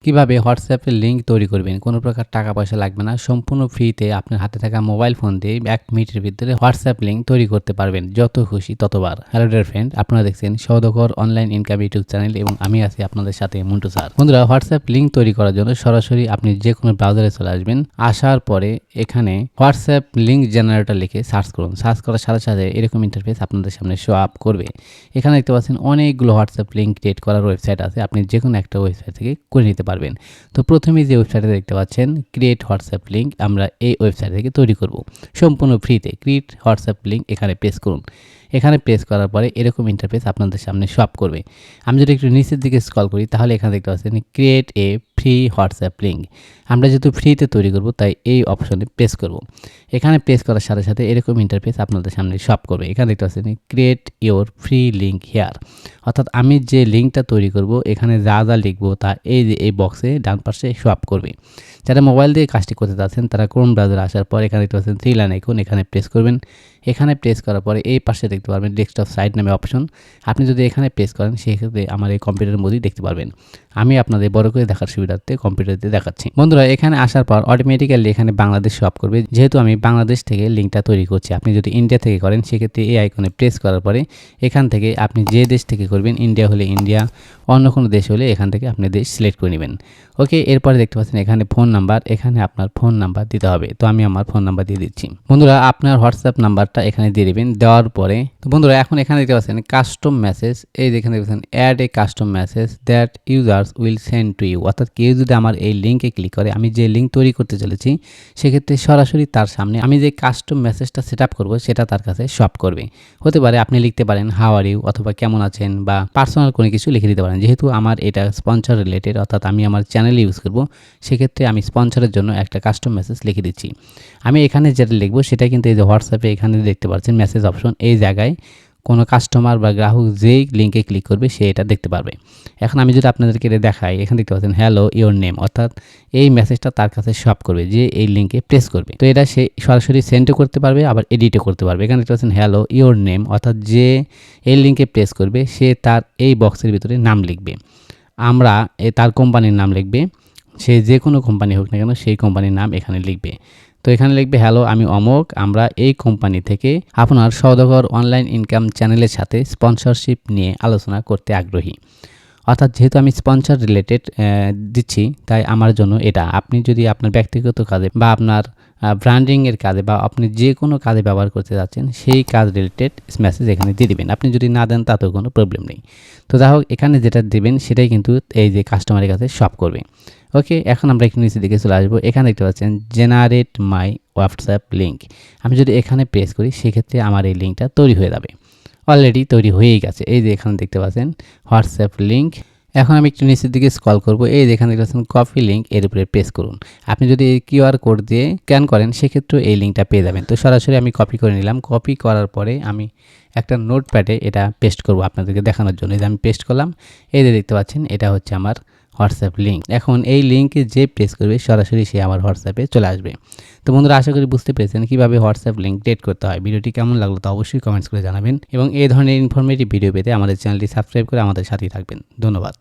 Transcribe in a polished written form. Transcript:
কিভাবে হোয়াটসঅ্যাপে লিঙ্ক তৈরি করবেন? কোনো প্রকার টাকা পয়সা লাগবে না। সম্পূর্ণ ফ্রিতে আপনার হাতে থাকা মোবাইল ফোন দিয়ে ১ মিনিটের ভিতরে হোয়াটসঅ্যাপ লিঙ্ক তৈরি করতে পারবেন। যত খুশি ততবার। হ্যালো ডিয়ার ফ্রেন্ড, আপনারা দেখছেন সওদাগর অনলাইন ইনকাম ইউটিউব চ্যানেল এবং আমি আছি আপনাদের সাথে মন্টু স্যার। বন্ধুরা, হোয়াটসঅ্যাপ লিঙ্ক তৈরি করার জন্য সরাসরি আপনি যেকোনো ব্রাউজারে চলে আসবেন। আসার পরে এখানে হোয়াটসঅ্যাপ লিঙ্ক জেনারেটর লিখে সার্চ করুন। সার্চ করার সাথে সাথে এরকম ইন্টারফেস আপনাদের সামনে শো আপ করবে। এখানে দেখতে পাচ্ছেন অনেকগুলো হোয়াটসঅ্যাপ লিঙ্ক ক্রিয়েট করার ওয়েবসাইট আছে। আপনি যেকোনো একটা ওয়েবসাইট থেকে করে নিতে পারবেন। তো প্রথমেই যে ওয়েবসাইটে দেখতে পাচ্ছেন ক্রিয়েট হোয়াটসঅ্যাপ লিঙ্ক, আমরা এই ওয়েবসাইট থেকে তৈরি করব সম্পূর্ণ ফ্রিতে। ক্রিয়েট হোয়াটসঅ্যাপ লিঙ্ক এখানে প্রেস করুন। এখানে প্রেস করার পরে এরকম ইন্টারফেস আপনাদের সামনে শো আপ করবে। আমি যদি একটু নিচের দিকে স্ক্রল করি তাহলে এখানে দেখতে পাচ্ছেন create a free WhatsApp link. আমরা যেহেতু ফ্রিতে তৈরি করব তাই এই অপশনে প্রেস করব। এখানে প্রেস করার সাথে সাথে এরকম ইন্টারফেস আপনাদের সামনে শো আপ করবে। এখানে দেখতে পাচ্ছেন create your free link here, অর্থাৎ আমি যে লিঙ্কটা তৈরি করব এখানে যা যা লিখবো তা এই বক্সে ডান পাশে শো আপ করবে। যারা মোবাইল দিয়ে কাজটি করতে চাচ্ছেন তারা ক্রোম ব্রাউজারে আসার পর এখানে দেখতে পাচ্ছেন 3 লাইন আইকন, এখানে প্রেস করবেন। এখানে প্রেস করার পরে এই পাশে দেখতে পারবেন ডেস্কটপ সাইট নামে অপশন। আপনি যদি এখানে প্রেস করেন সেক্ষেত্রে আমার এই কম্পিউটারের মধ্যেই দেখতে পারবেন। আমি আপনাদের বড় করে দেখার সুবিধার্থে কম্পিউটারতে দেখাচ্ছি। বন্ধুরা, এখানে আসার পর অটোমেটিক্যালি এখানে বাংলাদেশ শো আপ করবে। যেহেতু আমি বাংলাদেশ থেকে লিঙ্কটা তৈরি করছি, আপনি যদি ইন্ডিয়া থেকে করেন সেক্ষেত্রে এই আইকনে প্রেস করার পরে এখান থেকে আপনি যে দেশ থেকে করবেন, ইন্ডিয়া হলে ইন্ডিয়া, অন্য কোনো দেশ হলে এখান থেকে আপনি দেশ সিলেক্ট করে নেবেন। ওকে, এরপরে দেখতে পাচ্ছেন এখানে ফোন নাম্বার, এখানে আপনার ফোন নাম্বার দিতে হবে। তো আমি আমার ফোন নাম্বার দিয়ে দিচ্ছি। বন্ধুরা, আপনার হোয়াটসঅ্যাপ নাম্বারটা এখানে দিয়ে দেবেন। দেওয়ার পরে তো বন্ধুরা এখন এখানে দেখতে পাচ্ছেন কাস্টম মেসেজ, এই যেখানে দেখতে পাচ্ছেন add a custom message that users will send to you, অর্থাৎ কেউ যদি আমার এই লিঙ্কে ক্লিক করে, আমি যে লিঙ্ক তৈরি করতে চলেছি সেক্ষেত্রে সরাসরি তার সামনে আমি যে কাস্টম মেসেজটা সেট আপ করবো সেটা তার কাছে শো আপ করবে। হতে পারে আপনি লিখতে পারেন হাউ আর ইউ, অথবা কেমন আছেন, বা পার্সোনাল কোনো কিছু লিখে দিতে পারেন। যেহেতু আমার এটা স্পন্সর রিলেটেড, অর্থাৎ আমি আমার চ্যানেলে ইউজ করব, সেক্ষেত্রে আমি স্পন্সরের জন্য একটা কাস্টম মেসেজ লিখে দিচ্ছি। আমি এখানে যেটা লিখবো সেটা কিন্তু এই যে হোয়াটসঅ্যাপে এখানে দেখতে পাচ্ছেন মেসেজ অপশন, এই জায়গায় কোনো কাস্টমার বা গ্রাহক যেই লিঙ্কে ক্লিক করবে সে এটা দেখতে পারবে। এখন আমি যদি আপনাদেরকে এটা দেখাই, এখানে দেখতে পাচ্ছেন হ্যালো ইওর নেম, অর্থাৎ এই মেসেজটা তার কাছে শো আপ করবে যে এই লিঙ্কে প্রেস করবে। তো এটা সে সরাসরি সেন্ডও করতে পারবে, আবার এডিটও করতে পারবে। এখানে দেখতে পাচ্ছেন হ্যালো ইওর নেম, অর্থাৎ যে এই লিঙ্কে প্রেস করবে সে তার এই বক্সের ভিতরে নাম লিখবে। আমরা তার কোম্পানির নাম লিখবে, সে যে কোনো কোম্পানি হোক না কেন সেই কোম্পানির নাম এখানে লিখবে। তো এখানে লিখবে হ্যালো আমি অমুক, আমরা এই কোম্পানি থেকে আপনার সওদাগর অনলাইন ইনকাম চ্যানেলের সাথে স্পন্সরশিপ নিয়ে আলোচনা করতে আগ্রহী। অর্থাৎ যেহেতু আমি স্পন্সর রিলেটেড দিচ্ছি তাই আমার জন্য এটা, আপনি যদি আপনার ব্যক্তিগত কাজে বা আপনার ব্র্যান্ডিংয়ের কাজে বা আপনি যে কোনো কাজে ব্যবহার করতে যাচ্ছেন সেই কাজ রিলেটেড মেসেজ এখানে দিয়ে দেবেন। আপনি যদি না দেন তাতেও কোনো প্রবলেম নেই। তো যাই হোক, এখানে যেটা দেবেন সেটাই কিন্তু এই যে কাস্টমারের কাছে শপ করবে। ওকে, এখন আমরা একটু নিচের দিকে চলে আসবো। এখানে দেখতে পাচ্ছেন জেনারেট মাই হোয়াটসঅ্যাপ লিঙ্ক। আমি যদি এখানে প্রেস করি সেক্ষেত্রে আমার এই লিঙ্কটা তৈরি হয়ে যাবে। অলরেডি তৈরি হয়েই গেছে। এই যে এখানে দেখতে পাচ্ছেন হোয়াটসঅ্যাপ লিঙ্ক। এখন আমি একটু নিচের দিকে স্ক্রল করব, এই যে এখানে দেখতে পাচ্ছেন কপি লিঙ্ক, এর উপরে প্রেস করুন। আপনি যদি এই কিউআর কোড দিয়ে স্ক্যান করেন সেক্ষেত্রেও এই লিঙ্কটা পেয়ে যাবেন। তো সরাসরি আমি কপি করে নিলাম। কপি করার পরে আমি একটা নোটপ্যাডে এটা পেস্ট করব আপনাদেরকে দেখানোর জন্য। এই যে আমি পেস্ট করলাম, এই যে দেখতে পাচ্ছেন এটা হচ্ছে আমার হোয়াটসঅ্যাপ লিঙ্ক। এখন এই লিঙ্কে যে প্রেস করবে সরাসরি সে আমার হোয়াটসঅ্যাপে চলে আসবে। তো বন্ধুরা, আশা করি বুঝতে পেরেছেন কীভাবে হোয়াটসঅ্যাপ লিঙ্ক ক্রিয়েট করতে হয়। ভিডিওটি কেমন লাগলো তা অবশ্যই কমেন্টস করে জানাবেন এবং এই ধরনের ইনফরমেটিভ ভিডিও পেতে আমাদের চ্যানেলটি সাবস্ক্রাইব করে আমাদের সাথেই থাকবেন। ধন্যবাদ।